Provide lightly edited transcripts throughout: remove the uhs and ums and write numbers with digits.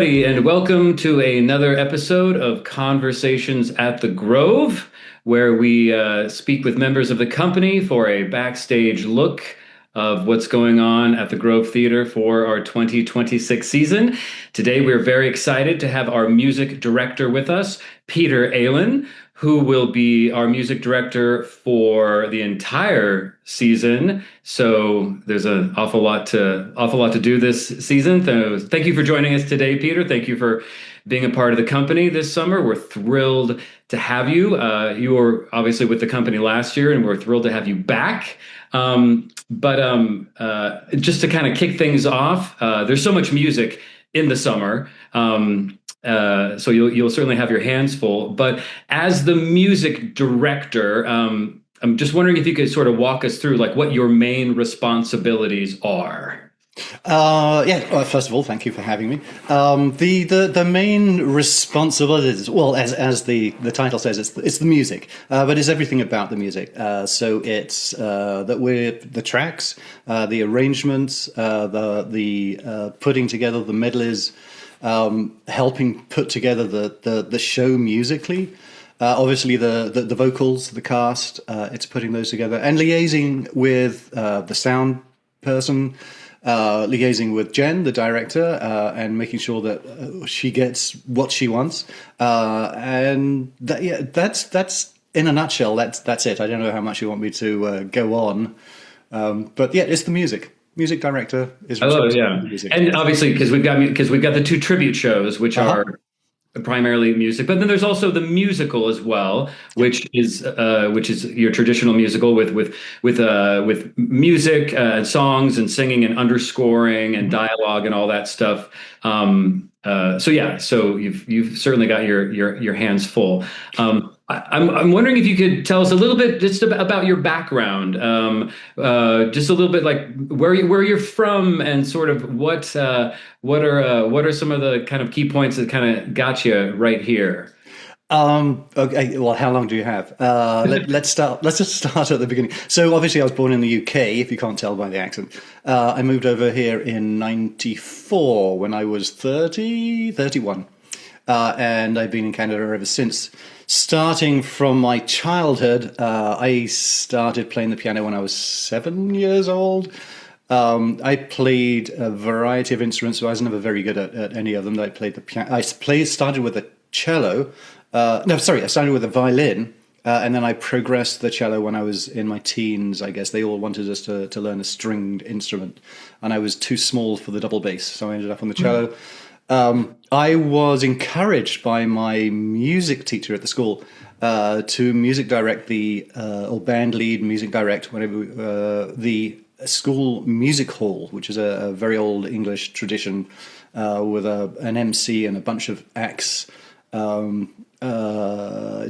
everybody, and welcome to another episode of Conversations at the Grove, where we speak with members of the company for a backstage look of what's going on at the Grove Theater for our 2026 season. Today, we're very excited to have our music director with us, Peter Aylin, who will be our music director for the entire season. So there's an awful lot to do this season. So thank you for joining us today, Peter. Thank you for being a part of the company this summer. We're thrilled to have you. You were obviously with the company last year, and we're thrilled to have you back. Just to kind of kick things off, there's so much music in the summer. So you'll certainly have your hands full. But as the music director, I'm just wondering if you could sort of walk us through like what your main responsibilities are. Well, first of all, thank you for having me. The main responsibilities, well, as the title says, it's the music, but it's everything about the music. So it's that we're the tracks, the arrangements, the putting together the medleys, helping put together the show musically. Obviously, the vocals, the cast, it's putting those together and liaising with the sound person. Liaising with Jen, the director, and making sure that she gets what she wants. That's in a nutshell. That's it. I don't know how much you want me to go on, but yeah, it's the music. Music director is responsible for the music. And obviously because we've got the two tribute shows, which are primarily music, but then there's also the musical as well, which is your traditional musical with music, songs and singing and underscoring and dialogue and all that stuff. So you've certainly got your hands full. I'm wondering if you could tell us a little bit just about your background, just a little bit like where you're from and sort of what are some of the kind of key points that kind of got you right here. Okay. Well, how long do you have? Let's just start at the beginning. So obviously I was born in the UK, if you can't tell by the accent. I moved over here in 94 when I was 31. And I've been in Canada ever since. Starting from my childhood, I started playing the piano when I was 7 years old. I played a variety of instruments, so I was never very good at any of them. I played the piano. Started with a cello. I started with a violin, and then I progressed the cello when I was in my teens. I guess they all wanted us to learn a stringed instrument, and I was too small for the double bass, so I ended up on the cello. I was encouraged by my music teacher at the school to music direct or band lead, music direct, whatever, the school music hall, which is a very old English tradition with an MC and a bunch of acts.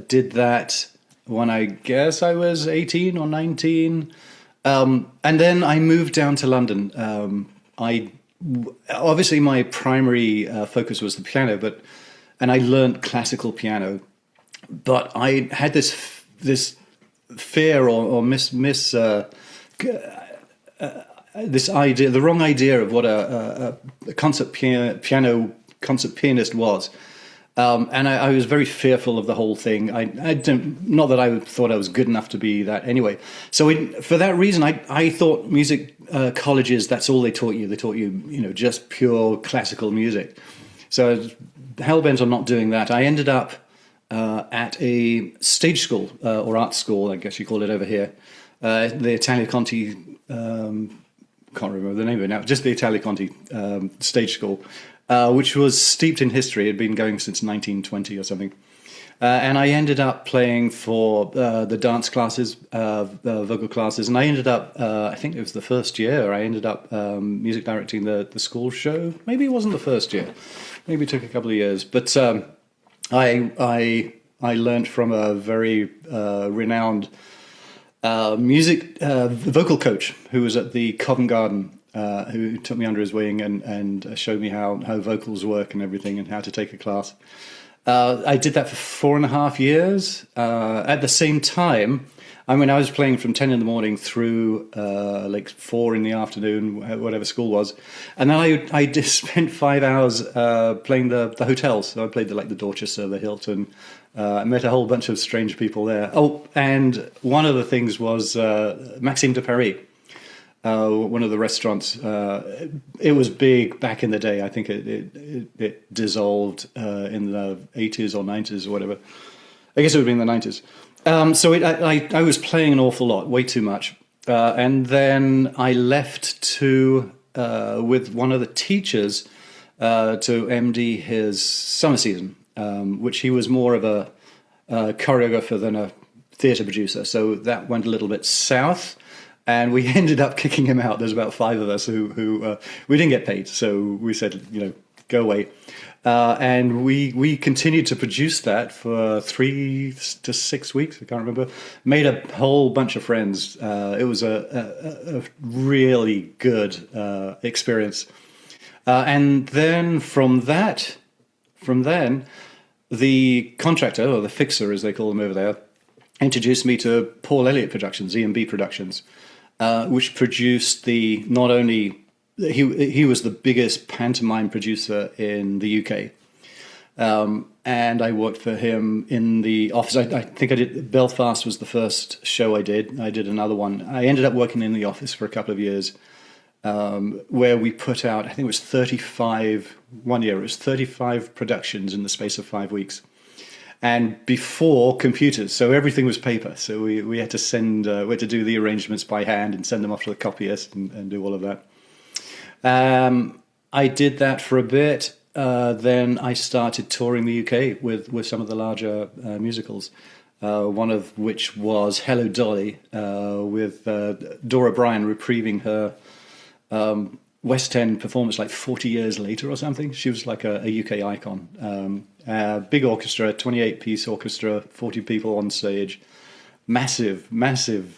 Did that when I guess I was 18 or 19. And then I moved down to London. Obviously my primary focus was the piano, and I learned classical piano, but I had this fear or this idea, the wrong idea of what a concert pianist was. And I was very fearful of the whole thing. Not that I thought I was good enough to be that anyway. So for that reason, I thought music colleges, that's all they taught you. They taught you, just pure classical music. So I was hell-bent on not doing that. I ended up at a stage school or art school, I guess you call it over here. The Italia Conti, can't remember the name of it now, just the Italia Conti stage school. Which was steeped in history. It had been going since 1920 or something. And I ended up playing for the dance classes, vocal classes. And I ended up, I think it was the first year, I ended up music directing the school show. Maybe it wasn't the first year. Maybe it took a couple of years. But I learned from a very renowned vocal coach who was at the Covent Garden, who took me under his wing and showed me how vocals work and everything and how to take a class. I did that for 4.5 years. At the same time, I mean, I was playing from 10 in the morning through like 4 in the afternoon, whatever school was. And then I just spent 5 hours playing the hotels. So I played the Dorchester, the Hilton. I met a whole bunch of strange people there. Oh, and one of the things was Maxime de Paris. One of the restaurants. It was big back in the day. I think it dissolved in the 80s or 90s or whatever. I guess it would be in the 90s. So I was playing an awful lot, way too much. And then I left with one of the teachers to MD his summer season, which he was more of a choreographer than a theatre producer. So that went a little bit south. And we ended up kicking him out. There's about 5 of us who we didn't get paid. So we said, go away. And we continued to produce that for 3 to 6 weeks. I can't remember. Made a whole bunch of friends. It was a really good experience. And then from then, the contractor, or the fixer as they call them over there, introduced me to Paul Elliott Productions, E&B Productions, which produced not only he was the biggest pantomime producer in the UK. And I worked for him in the office. I think I did. Belfast was the first show I did. I did another one. I ended up working in the office for a couple of years, where we put out, I think it was 35, one year, it was 35 productions in the space of 5 weeks. And before computers, so everything was paper. So we had to we had to do the arrangements by hand and send them off to the copyist and do all of that. I did that for a bit. Then I started touring the UK with some of the larger musicals, one of which was Hello Dolly, with Dora Bryan reprieving her West End performance like 40 years later or something. She was like a UK icon. Big orchestra, 28-piece orchestra, 40 people on stage. Massive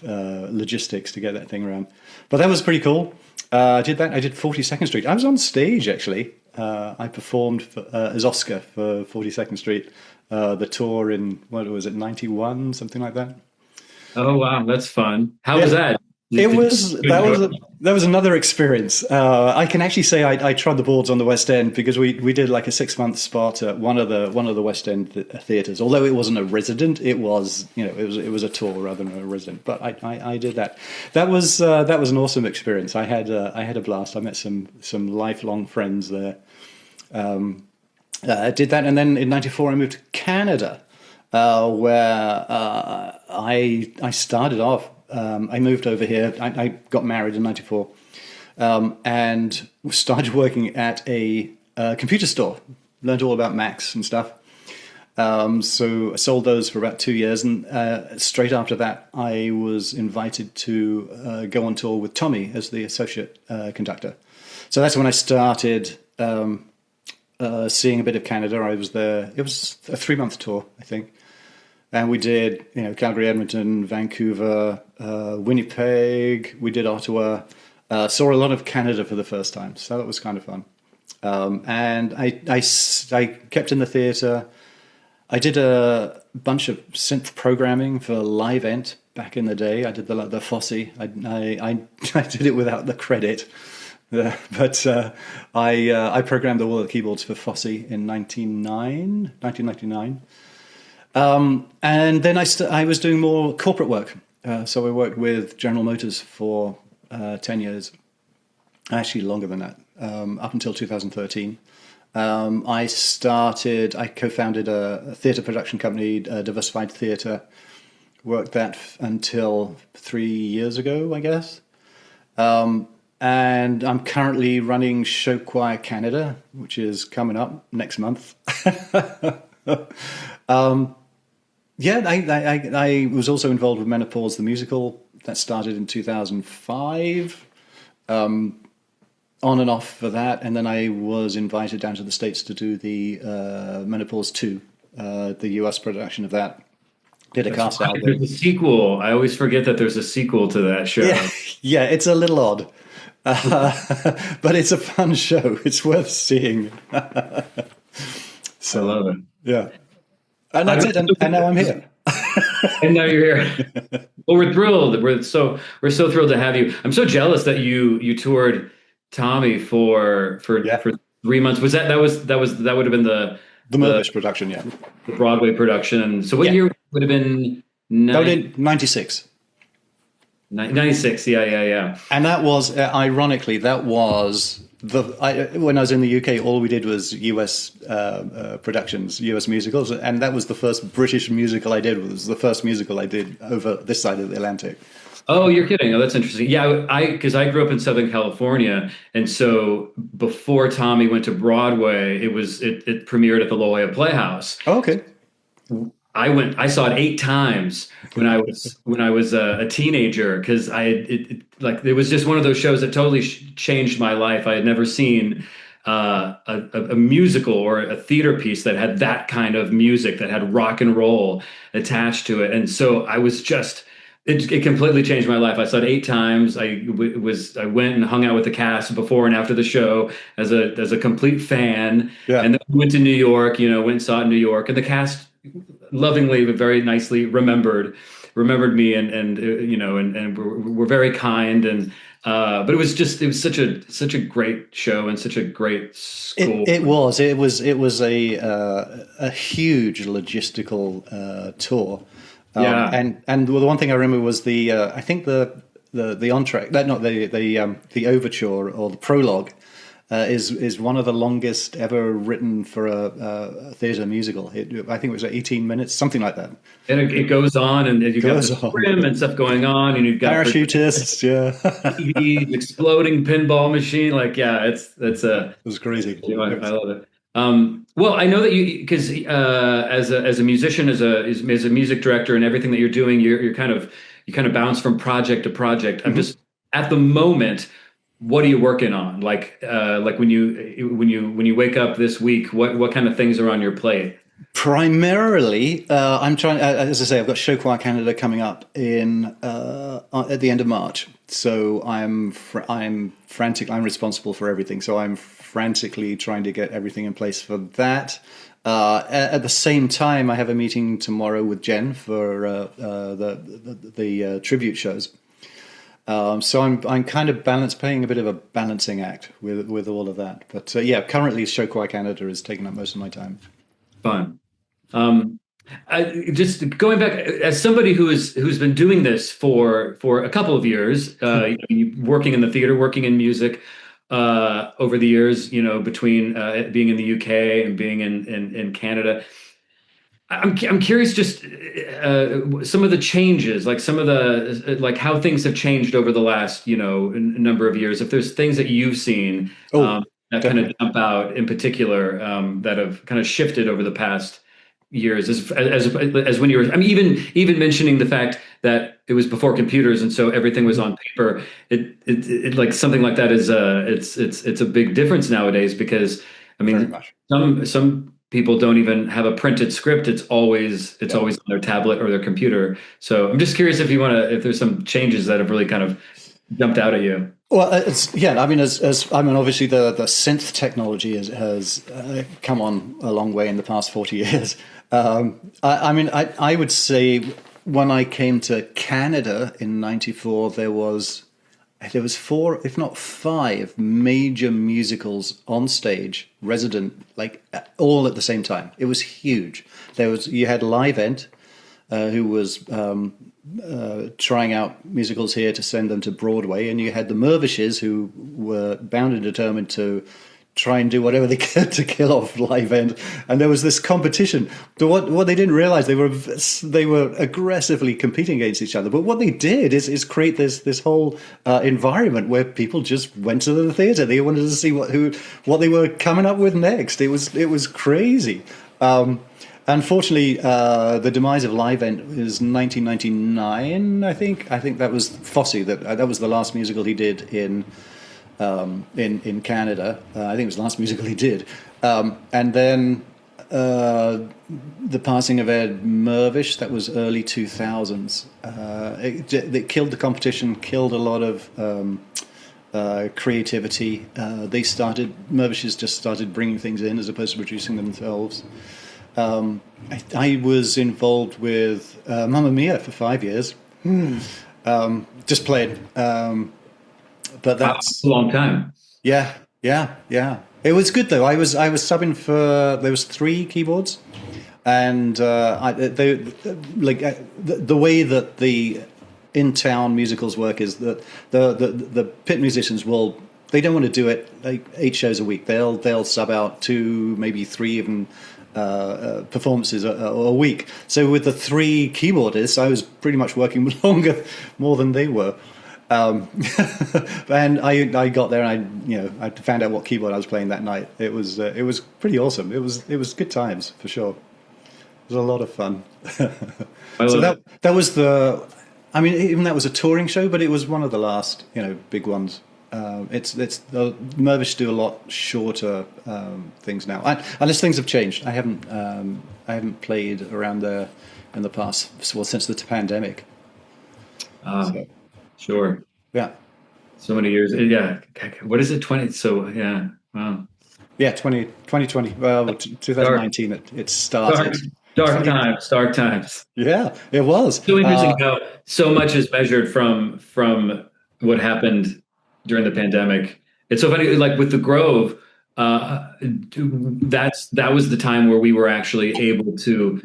logistics to get that thing around. But that was pretty cool. I did that. I did 42nd Street. I was on stage, actually. I performed as Oscar for 42nd Street, the tour in, what was it, 91, something like that. Oh, wow. That's fun. How was that? That was another experience. I can actually say I trod the boards on the West End because we did like a 6-month spot at one of the West End theatres. Although it wasn't a resident, it was a tour rather than a resident. But I did that. That was an awesome experience. I had a blast. I met some lifelong friends there. I did that, and then in '94 I moved to Canada, where I started off. I moved over here. I got married in '94, and started working at a computer store. Learned all about Macs and stuff. So I sold those for about 2 years, and straight after that, I was invited to go on tour with Tommy as the associate conductor. So that's when I started seeing a bit of Canada. I was there. It was a 3-month tour, I think. And we did, Calgary, Edmonton, Vancouver, Winnipeg. We did Ottawa. Saw a lot of Canada for the first time, so that was kind of fun. And I kept in the theatre. I did a bunch of synth programming for Live Ent back in the day. I did the Fosse. I did it without the credit, but I programmed all the keyboards for Fosse in 1999. And then I was doing more corporate work. So I worked with General Motors for 10 years, actually longer than that, up until 2013. I co-founded a theatre production company, Diversified Theatre, worked that until 3 years ago, I guess. And I'm currently running Show Choir Canada, which is coming up next month. I was also involved with Menopause, the musical. That started in 2005. On and off for that. And then I was invited down to the States to do the Menopause 2, the US production of that. Did a cast album. There's a sequel. I always forget that there's a sequel to that show. Yeah, it's a little odd. But it's a fun show. It's worth seeing. So, I love it. Yeah. And that's it. And now I'm here. And now you're here. Well, we're thrilled. We're so thrilled to have you. I'm so jealous that you toured Tommy Yeah, for 3 months. That would have been the the Mervish production. Yeah, the Broadway production. So what yeah. year would have been That did 96. 96? Yeah, yeah, yeah. And that was, ironically, that was when I was in the UK, all we did was US productions, US musicals, and that was the first British musical I did. It was the first musical I did over this side of the Atlantic. Oh, you're kidding. Oh, that's interesting. Yeah, because I grew up in Southern California, and so before Tommy went to Broadway, it premiered at the La Jolla Playhouse. Oh, okay. I saw it 8 times when I was a teenager because like it was just one of those shows that totally changed my life. I had never seen a musical or a theater piece that had that kind of music that had rock and roll attached to it, and so I was just. It completely changed my life. I saw it 8 times. I went and hung out with the cast before and after the show as a complete fan, Yeah. and then we went to New York. Went and saw it in New York, and the cast lovingly but very nicely remembered me and were very kind but it was such a great show and such a great school. It was a huge logistical tour. Yeah. And the one thing I remember was I think the entr'acte, not the overture or the prologue, is one of the longest ever written for a theatre musical. I think it was 18 minutes, something like that. And it goes on, and you've got Goes the on. scrim and stuff going on, and you've got Parachutists, yeah. TVs, exploding pinball machine. Like, yeah, It was crazy. I love it. Well, I know that because as a musician, as a music director, and everything that you're doing, you kind of bounce from project to project. I'm just at the moment. What are you working on? Like when you wake up this week, what kind of things are on your plate? Primarily, I'm trying. As I say, I've got Show Choir Canada coming up at the end of March. So I'm frantic. I'm responsible for everything. So I'm frantically trying to get everything in place for that. At the same time, I have a meeting tomorrow with Jen for the tribute shows. So I'm kind of playing a bit of a balancing act with all of that. But yeah, currently Show Choir Canada is taking up most of my time. Fun. Just going back, as somebody who's been doing this for a couple of years, working in the theater, working in music over the years, between being in the UK and being in Canada. I'm curious, just some of the changes, like some of the like how things have changed over the last number of years. If there's things that you've seen that kind of jump out in particular that have kind of shifted over the past years, as when you were, I mean, even mentioning the fact that it was before computers and so everything was on paper. It like something like that is it's a big difference nowadays because I mean some people don't even have a printed script. It's always on their tablet or their computer. So I'm just curious if there's some changes that have really kind of jumped out at you. Well, I mean, obviously the synth technology has come on a long way in the past 40 years. I would say when I came to Canada in '94, there was 4, if not 5, major musicals on stage, resident, like all at the same time. It was huge. You had Live Ent, who was trying out musicals here to send them to Broadway, and you had the Mervishes, who were bound and determined to try and do whatever they could to kill off Live Ent, and there was this competition. But what they didn't realize, they were aggressively competing against each other. But what they did is create this whole environment where people just went to the theater. They wanted to see what they were coming up with next. It was crazy. Unfortunately, the demise of Live Ent is 1999. I think that was Fosse. That was the last musical he did in Canada. I think it was the last musical he did. And then the passing of Ed Mervish, that was early 2000s. It killed the competition, killed a lot of creativity. Mervishes just started bringing things in as opposed to producing themselves. I was involved with Mamma Mia for 5 years. Just played, but Wow, a that's long time. yeah, yeah. It was good though. I was subbing for there was three keyboards, and the way that the in town musicals work is that the pit musicians will they don't want to do it like 8 shows a week. They'll sub out two, maybe three even performances a week. So with the three keyboardists, I was pretty much working more than they were. Um, and I got there and I found out what keyboard I was playing that night. It was pretty awesome. It was good times for sure. It was a lot of fun. I So love that it. that was the, I mean, even that was a touring show, but it was one of the last big ones. It's the Mervish do a lot shorter things now, unless things have changed. I haven't played around there in the past, well, since the pandemic. Ah, So sure. yeah, So many years. Yeah. What is it? 20. So yeah. Wow. yeah, 2020, well, Dark, 2019 it started. dark, dark 20, times. Dark times. yeah, it was. So interesting how so much is measured from what happened during the pandemic. It's so funny, like with the Grove, that was the time where we were actually able to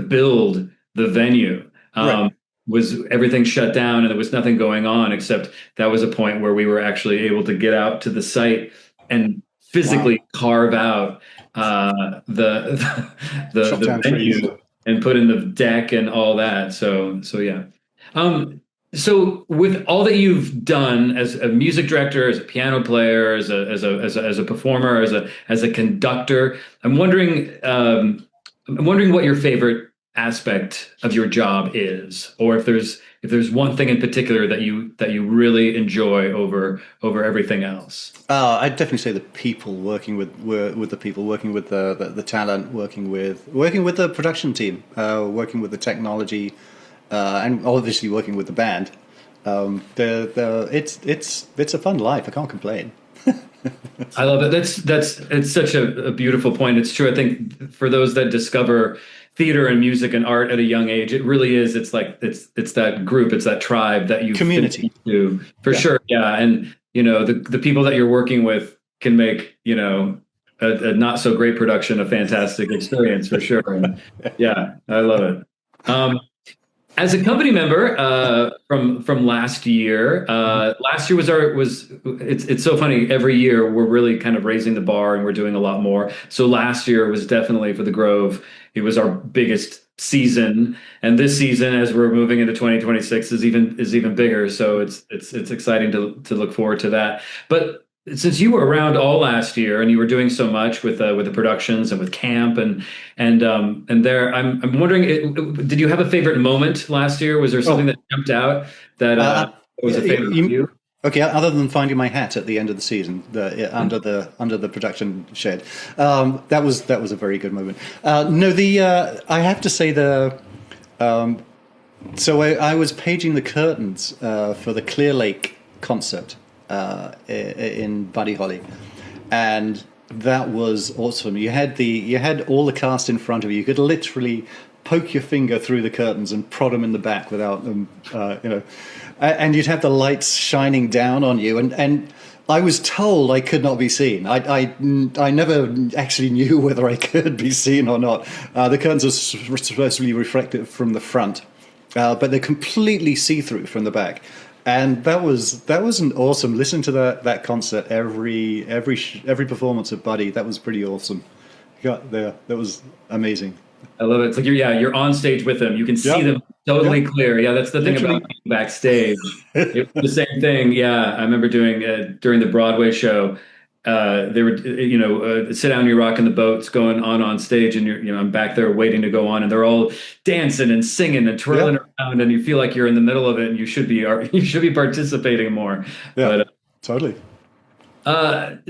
build the venue. Right. Was everything shut down and there was nothing going on except that was a point where we were actually able to get out to the site and Wow. physically carve out the Chop the down trees. venue and put in the deck and all that. So yeah. Um, so with all that you've done as a music director, as a piano player, as a performer, as a conductor, I'm wondering what your favorite aspect of your job is, or if there's one thing in particular that you really enjoy over everything else. I'd definitely say the people working with the people, working with the talent, working with the production team, working with the technology, and obviously working with the band. It's a fun life. I can't complain. I love it. That's it's such a beautiful point. It's true. I think for those that discover theater and music and art at a young age, it really is. It's like it's that group, it's that tribe that you fit Community. into for Yeah. sure. Yeah, and the people that you're working with can make a not so great production a fantastic experience for sure. And yeah, I love it. As a company member from last year was it's so funny. Every year we're really kind of raising the bar and we're doing a lot more. So last year was definitely for the Grove. It was our biggest season, and this season, as we're moving into 2026, is even bigger. So it's exciting to look forward to that. But since you were around all last year and you were doing so much with the productions and with camp and there, I'm wondering, did you have a favorite moment last year? Was there something Oh, that jumped out that was a favorite for you? okay. Other than finding my hat at the end of the season, under the production shed, that was a very good moment. No, the I have to say the so I was paging the curtains for the Clear Lake concert in Buddy Holly, and that was awesome. You had all the cast in front of you. You could literally poke your finger through the curtains and prod them in the back without them, and you'd have the lights shining down on you. And I was told I could not be seen. I never actually knew whether I could be seen or not. The curtains are supposed to be reflected from the front, but they're completely see-through from the back. And that was an awesome. Listen to that concert every performance of Buddy. That was pretty awesome. Got there. That was amazing. I love it. It's like you're on stage with them. You can see Yep. them totally Yep. clear. Yeah, that's the thing about Literally. being backstage. It was the same thing. Yeah, I remember doing during the Broadway show. They were, sit down, you're rocking the boats going on stage, and I'm back there waiting to go on, and they're all dancing and singing and twirling Yeah. around, and you feel like you're in the middle of it, and you should be you should be participating more. Yeah. But Totally.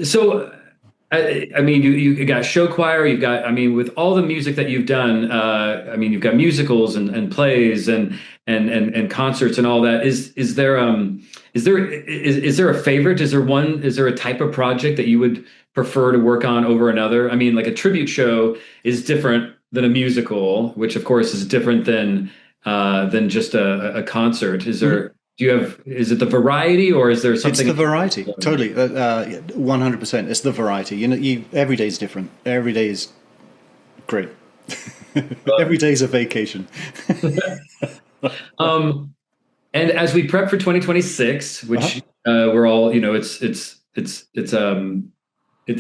so I mean, you got show choir, you've got, I mean, with all the music that you've done, I mean, you've got musicals and plays and concerts and all that. Is there a favorite? Is there a type of project that you would prefer to work on over another? I mean, like a tribute show is different than a musical, which of course is different than just a concert. Do you have, is it the variety or is there It's something? the variety, totally, 100%. It's the variety. Every day is different. Every day is great. Every day is a vacation. Um, and as we prep for 2026, Uh-huh. which we're all, I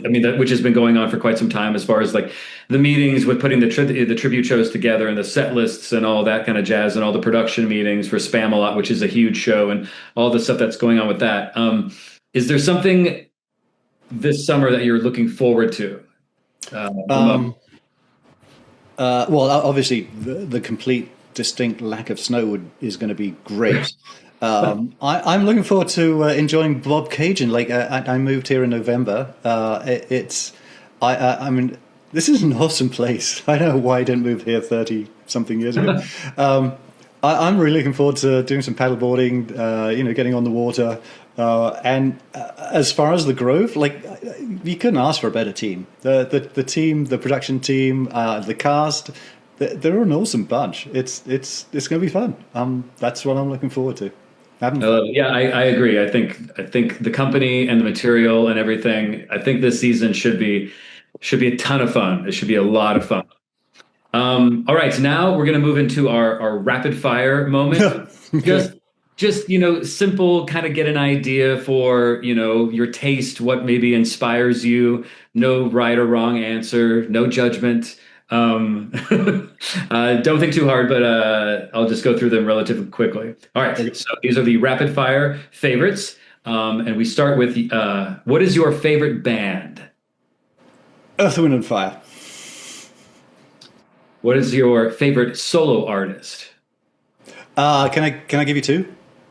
mean, that which has been going on for quite some time, as far as like the meetings with putting the tribute shows together and the set lists and all that kind of jazz and all the production meetings for Spam-A-Lot, which is a huge show, and all the stuff that's going on with that. Is there something this summer that you're looking forward to the most? Um, well, obviously, the complete, distinct lack of snow is going to be great. I'm looking forward to enjoying Bob Cajun. Like I moved here in November. I mean, this is an awesome place. I don't know why I didn't move here 30 something years ago. I'm really looking forward to doing some paddleboarding. Getting on the water. And as far as the Grove, like you couldn't ask for a better team. The team, the production team, the cast, they're an awesome bunch. It's going to be fun. That's what I'm looking forward to. Having fun. Yeah, I agree. I think the company and the material and everything. I think this season should be a ton of fun. It should be a lot of fun. All right, so now we're going to move into our rapid fire moment. Okay. Just simple, kind of get an idea for your taste, what maybe inspires you. No right or wrong answer, no judgment. Um, don't think too hard, but I'll just go through them relatively quickly. All right, Okay. so these are the rapid fire favorites, and we start with what is your favorite band? Earth, Wind, and Fire. What is your favorite solo artist? Can I give you two?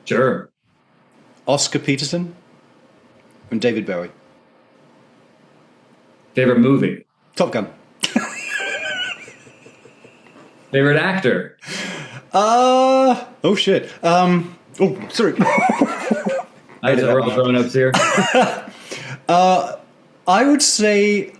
Sure. Oscar Peterson and David Bowie. Favorite movie? Top Gun. Favorite actor? Oh shit. Oh, sorry. Eyes are all grown ups here. I would say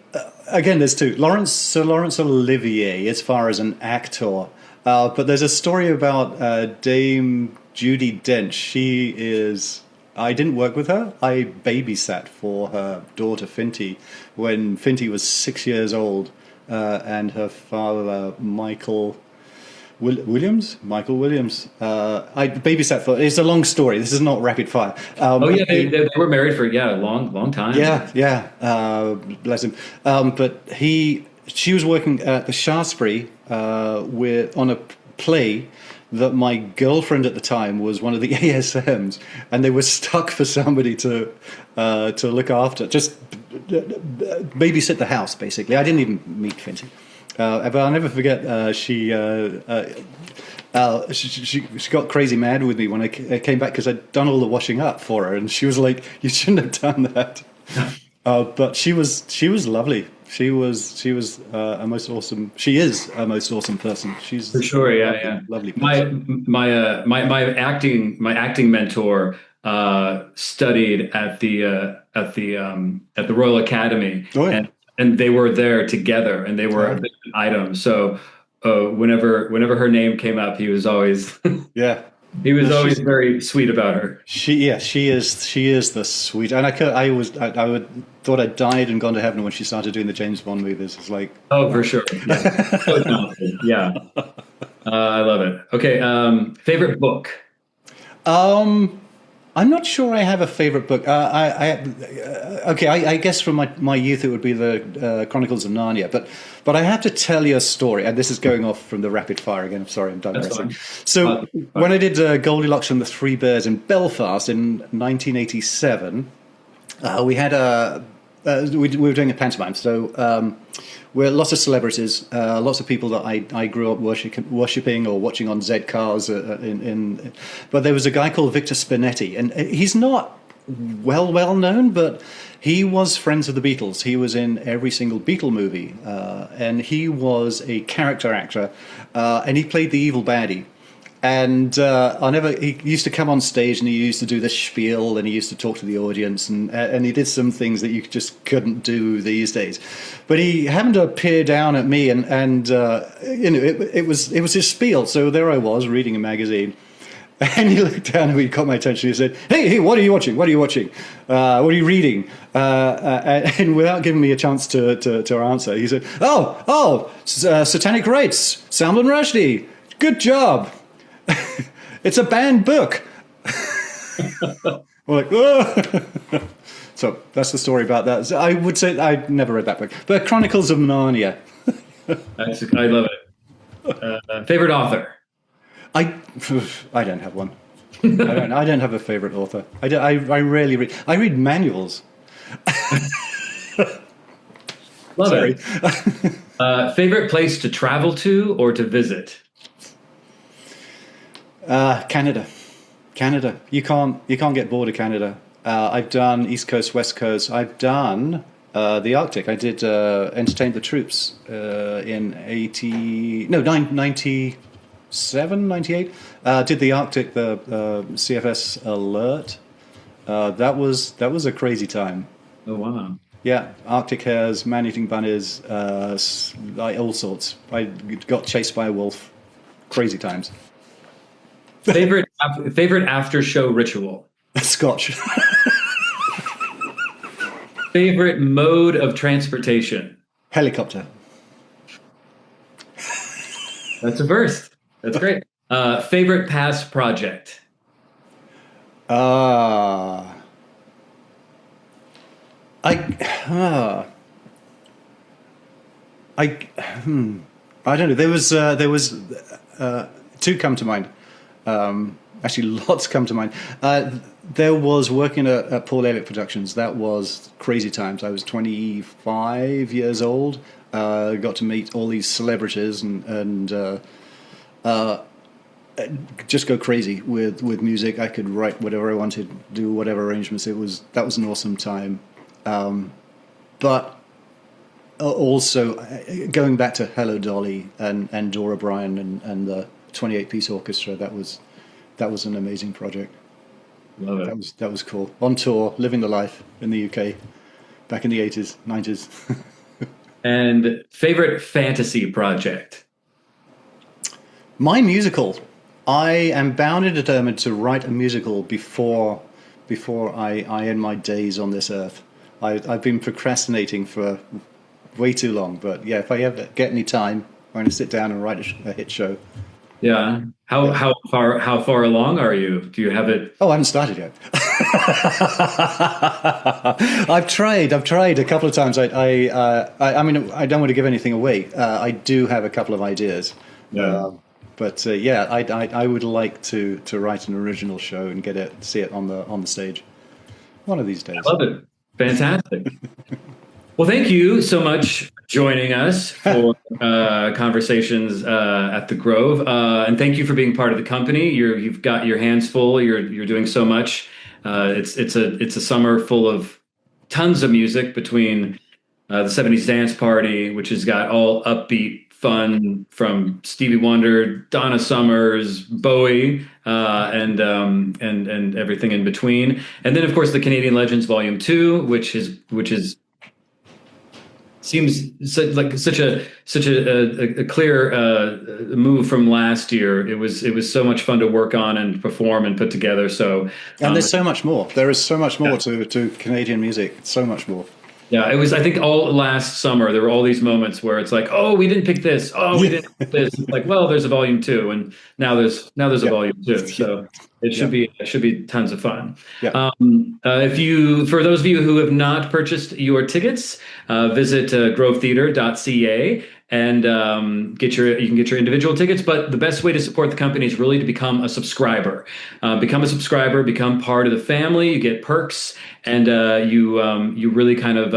again, there's two. Sir Laurence Olivier, as far as an actor, but there's a story about Dame Judi Dench. She is. I didn't work with her. I babysat for her daughter Finty when Finty was 6 years old, and her father Michael Williams. I babysat for. It's a long story. This is not rapid fire. Oh yeah, they were married for a long time. Yeah, yeah. Bless him. But she was working at the Shaftesbury on a play that my girlfriend at the time was one of the ASMs, and they were stuck for somebody to look after, just babysit the house. Basically, I didn't even meet Finty, but I'll never forget. She got crazy mad with me when I came back because I'd done all the washing up for her, and she was like, "You shouldn't have done that." But she was lovely. She was a most awesome. She is a most awesome person. She's For sure, yeah, lovely, yeah. lovely My person. my acting mentor studied at the Royal Academy, Oh yeah. and they were there together, and they were a bit of an item. So whenever her name came up, Yeah. he was No, always very sweet about her. she is the sweet, and I would thought I'd died and gone to heaven when she started doing the James Bond movies. It's like, Oh, for wow. sure. Yeah. So talented. Yeah. I love it. Okay. Favorite book? Um, I'm not sure I have a favorite book. Okay, I guess from my youth it would be the Chronicles of Narnia, but I have to tell you a story, and this is going off from the rapid fire again. I'm sorry, I'm That's digressing. fine. So when Fine. I did Goldilocks and the Three Bears in Belfast in 1987, we had we were doing a pantomime, so we're lots of celebrities, lots of people that I grew up worshipping or watching on Z cars. But there was a guy called Victor Spinetti, and he's not well known, but he was friends of the Beatles. He was in every single Beatle movie, and he was a character actor, and he played the evil baddie. And he used to come on stage and he used to do this spiel and he used to talk to the audience and he did some things that you just couldn't do these days. But he happened to peer down at me and it was his spiel. So there I was reading a magazine. And he looked down at me, caught my attention. He said, "Hey, what are you watching? What are you watching? What are you reading?" And without giving me a chance to answer, he said, Satanic Rites, Salman Rushdie. Good job. It's a banned book." We're like, "Oh." So that's the story about that. So I would say I never read that book, but Chronicles of Narnia. I love it. Favorite author? I don't have one. I don't have a favorite author. I rarely read. I read manuals. Love Sorry. it. Favorite place to travel to or to visit? Canada. You can't get bored of Canada. I've done East Coast, West Coast. I've done the Arctic. I did entertain the troops in 97, 98. Did the Arctic, the CFS Alert. That was a crazy time. Oh, wow. Yeah, Arctic hares, man-eating bunnies, all sorts. I got chased by a wolf. Crazy times. Favorite after show ritual? Scotch. Favorite mode of transportation? Helicopter. That's a first. That's great. Favorite past project? I don't know. There was two come to mind. Actually, lots come to mind. There was working at Paul Ehrlich Productions. That was crazy times. I was 25 years old. Got to meet all these celebrities and just go crazy with music. I could write whatever I wanted, do whatever arrangements. That was an awesome time. But also going back to Hello Dolly and Dora Bryan and the 28-piece orchestra. That was an amazing project. Love it. That was cool. On tour, living the life in the UK back in the 80s, 90s. And favorite fantasy project? My musical. I am bound and determined to write a musical before I end my days on this earth. I've been procrastinating for way too long, but yeah, if I ever get any time, I'm going to sit down and write a hit show. Yeah. How far along are you? Do you have it? Oh, I haven't started yet. I've tried a couple of times. I mean, I don't want to give anything away. I do have a couple of ideas. Yeah. But yeah, I would like to write an original show and see it on the stage one of these days. I love it. Fantastic. Well, thank you so much for joining us for Conversations at the Grove, and thank you for being part of the company. You've got your hands full. You're doing so much. It's a summer full of tons of music between the '70s Dance Party, which has got all upbeat fun from Stevie Wonder, Donna Summers, Bowie, and everything in between, and then of course the Canadian Legends Volume 2, which is seems such a clear move from last year. It was so much fun to work on and perform and put together. So and there's so much more. There is so much more to Canadian music. So much more. Yeah, it was. I think all last summer there were all these moments where it's like, oh, we didn't pick this. Oh, we didn't pick this. It's like, well, there's a volume 2, and now there's a volume 2. So it should be tons of fun. Yeah. For those of you who have not purchased your tickets, visit grovetheater.ca and you can get your individual tickets. But the best way to support the company is really to become a subscriber. Become part of the family. You get perks, and you really kind of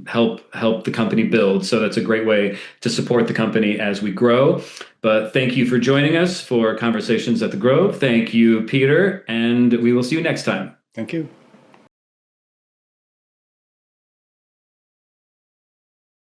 help the company build. So that's a great way to support the company as we grow. But thank you for joining us for Conversations at the Grove. Thank you, Peter, and we will see you next time. Thank you.